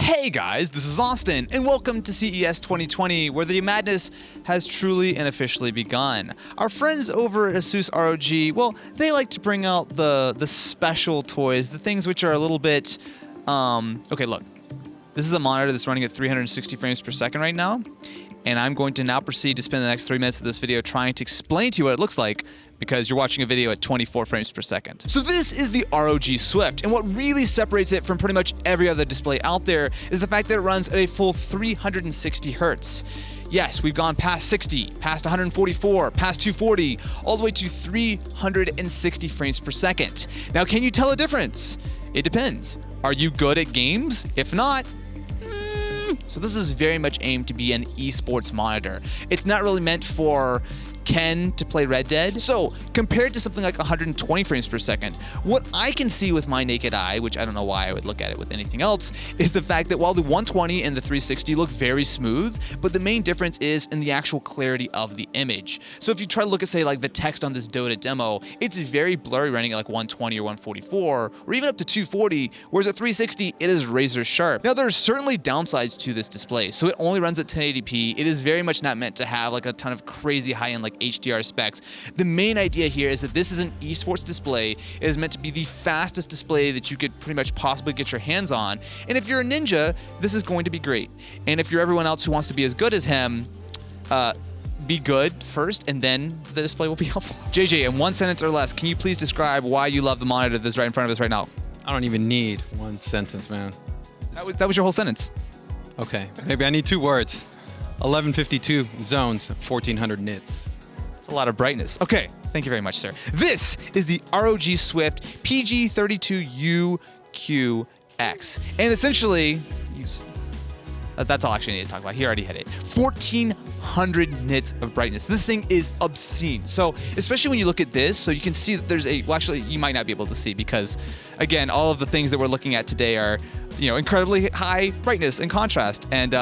Hey guys, this is Austin, and welcome to CES 2020, where the madness has truly and officially begun. Our friends over at Asus ROG, well, they like to bring out the special toys, the things which are a little bit, okay, look. This is a monitor that's running at 360 frames per second right now, and I'm going to now proceed to spend the next 3 minutes of this video trying to explain to you what it looks like, because you're watching a video at 24 frames per second. So this is the ROG Swift, and what really separates it from pretty much every other display out there is the fact that it runs at a full 360 hertz. Yes, we've gone past 60, past 144, past 240, all the way to 360 frames per second. Now, can you tell a difference? It depends. Are you good at games? If not, so this is very much aimed to be an esports monitor. It's not really meant for Ken to play Red Dead. So compared to something like 120 frames per second, what I can see with my naked eye, which I don't know why I would look at it with anything else, is the fact that while the 120 and the 360 look very smooth, but the main difference is in the actual clarity of the image. So if you try to look at, say, like the text on this Dota demo, it's very blurry running at like 120 or 144, or even up to 240, whereas at 360, it is razor sharp. Now, there's certainly downsides to this display. So it only runs at 1080p. It is very much not meant to have like a ton of crazy high-end like HDR specs. The main idea here is that this is an esports display. It is meant to be the fastest display that you could pretty much possibly get your hands on. And if you're a ninja, this is going to be great. And if you're everyone else who wants to be as good as him, be good first, and then the display will be helpful. JJ, in one sentence or less, can you please describe why you love the monitor that's right in front of us right now? I don't even need one sentence, man. That was your whole sentence. Okay, maybe I need 2 words. 1152 zones, 1400 nits. A lot of brightness. Okay, thank you very much, sir. This is the ROG Swift PG32UQX. And essentially, that's all I actually need to talk about. He already hit it. 1400 nits of brightness. This thing is obscene. So, especially when you look at this, so you can see that there's well, actually, you might not be able to see because, again, all of the things that we're looking at today are, incredibly high brightness and contrast and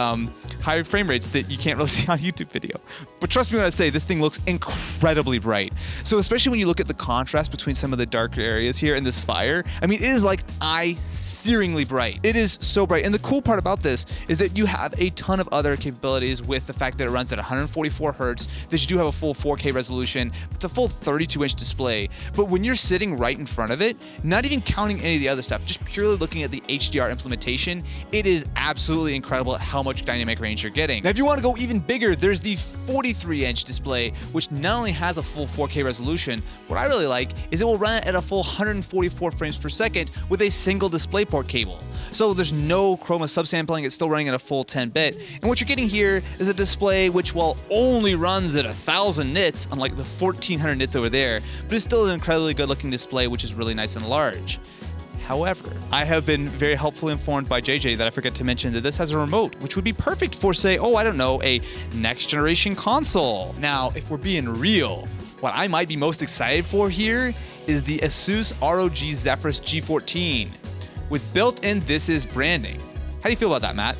high frame rates that you can't really see on YouTube video. But trust me when I say this thing looks incredibly bright. So especially when you look at the contrast between some of the darker areas here in this fire, I mean, it is like eye-searingly bright. It is so bright. And the cool part about this is that you have a ton of other capabilities with the fact that it runs at 144 hertz, that you do have a full 4K resolution. It's a full 32-inch display. But when you're sitting right in front of it, not even counting any of the other stuff, just purely looking at the HDR implementation, it is absolutely incredible at how much dynamic range you're getting. Now, if you want to go even bigger, there's the 43-inch display, which not only has a full 4K resolution, what I really like is it will run at a full 144 frames per second with a single DisplayPort cable. So there's no chroma subsampling, it's still running at a full 10-bit. And what you're getting here is a display which, while only runs at 1000 nits, unlike the 1400 nits over there, but it's still an incredibly good looking display, which is really nice and large. However, I have been very helpfully informed by JJ that I forgot to mention that this has a remote, which would be perfect for, say, I don't know, a next generation console. Now, if we're being real, what I might be most excited for here is the Asus ROG Zephyrus G14 with built-in This Is branding. How do you feel about that, Matt?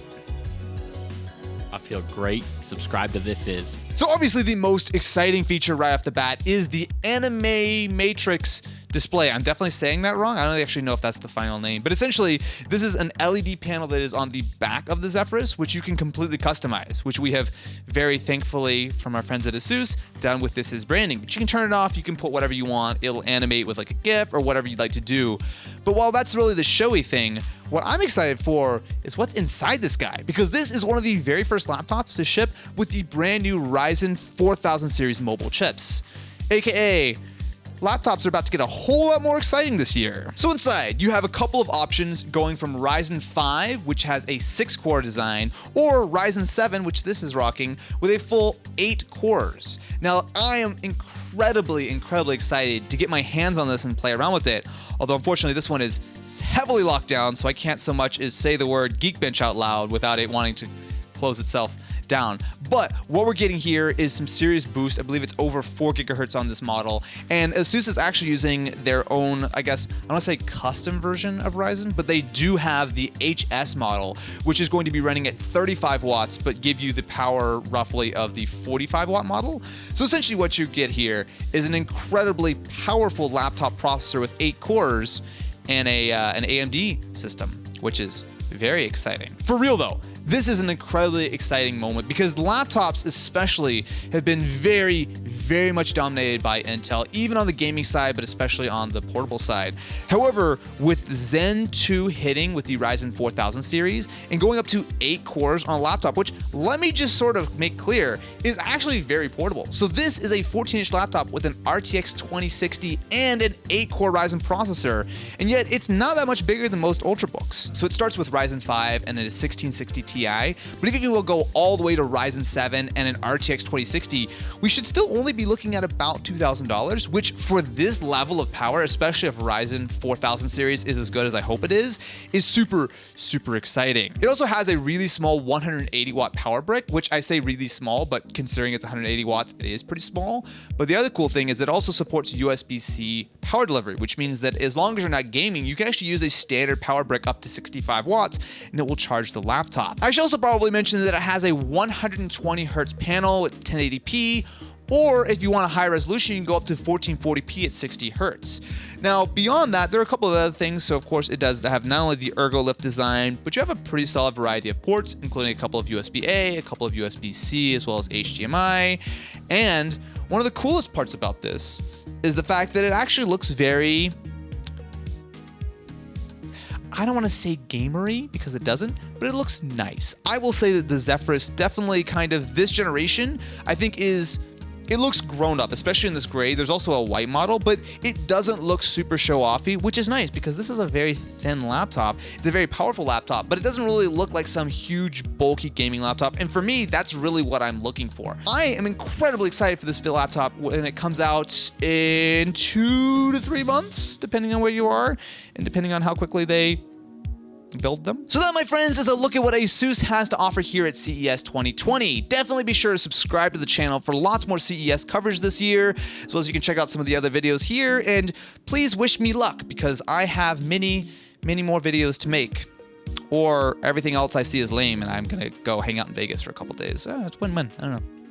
I feel great. Subscribe to This Is. So obviously the most exciting feature right off the bat is the Anime Matrix display. I'm definitely saying that wrong. I don't actually know if that's the final name, but essentially this is an LED panel that is on the back of the Zephyrus, which you can completely customize, which we have very thankfully from our friends at Asus done with This Is branding. But you can turn it off, you can put whatever you want, it'll animate with like a GIF or whatever you'd like to do. But while that's really the showy thing, what I'm excited for is what's inside this guy, because this is one of the very first laptops to ship with the brand new Ryzen 4000 series mobile chips, aka laptops are about to get a whole lot more exciting this year. So inside, you have a couple of options going from Ryzen 5, which has a 6-core design, or Ryzen 7, which this is rocking, with a full 8 cores. Now, I am incredibly excited to get my hands on this and play around with it. Although unfortunately this one is heavily locked down, so I can't so much as say the word Geekbench out loud without it wanting to close itself down. But what we're getting here is some serious boost. I believe it's over 4 gigahertz on this model. And Asus is actually using their own, I guess, I don't want to say custom version of Ryzen, but they do have the HS model, which is going to be running at 35 watts, but give you the power roughly of the 45 watt model. So essentially what you get here is an incredibly powerful laptop processor with 8 cores and an AMD system, which is very exciting. For real though, this is an incredibly exciting moment because laptops especially have been very much dominated by Intel, even on the gaming side, but especially on the portable side. However, with Zen 2 hitting with the Ryzen 4000 series and going up to 8 cores on a laptop, which let me just sort of make clear is actually very portable. So this is a 14-inch laptop with an RTX 2060 and an 8-core Ryzen processor, and yet it's not that much bigger than most Ultrabooks. So it starts with Ryzen 5 and then a 1660 Ti, but if you will go all the way to Ryzen 7 and an RTX 2060, we should still only be looking at about $2,000, which for this level of power, especially if Ryzen 4000 series is as good as I hope it is super exciting. It also has a really small 180 watt power brick, which I say really small, but considering it's 180 watts, it is pretty small. But the other cool thing is it also supports USB-C power delivery, which means that as long as you're not gaming, you can actually use a standard power brick up to 65 watts and it will charge the laptop. I should also probably mention that it has a 120 hertz panel with 1080p, or if you want a high resolution, you can go up to 1440p at 60 hertz. Now, beyond that, there are a couple of other things. So of course it does have not only the ErgoLift design, but you have a pretty solid variety of ports, including a couple of USB-A, a couple of USB-C, as well as HDMI. And one of the coolest parts about this is the fact that it actually looks very, I don't want to say gamery because it doesn't, but it looks nice. I will say that the Zephyrus definitely kind of this generation, I think it looks grown up, especially in this gray. There's also a white model, but it doesn't look super show-offy, which is nice because this is a very thin laptop. It's a very powerful laptop, but it doesn't really look like some huge, bulky gaming laptop. And for me, that's really what I'm looking for. I am incredibly excited for this laptop when it comes out in 2 to 3 months, depending on where you are and depending on how quickly they build them. So that, my friends, is a look at what Asus has to offer here at CES 2020. Definitely be sure to subscribe to the channel for lots more CES coverage this year, as well as you can check out some of the other videos here, and please wish me luck because I have many more videos to make, or everything else I see is lame and I'm gonna go hang out in Vegas for a couple days. It's win-win, I don't know.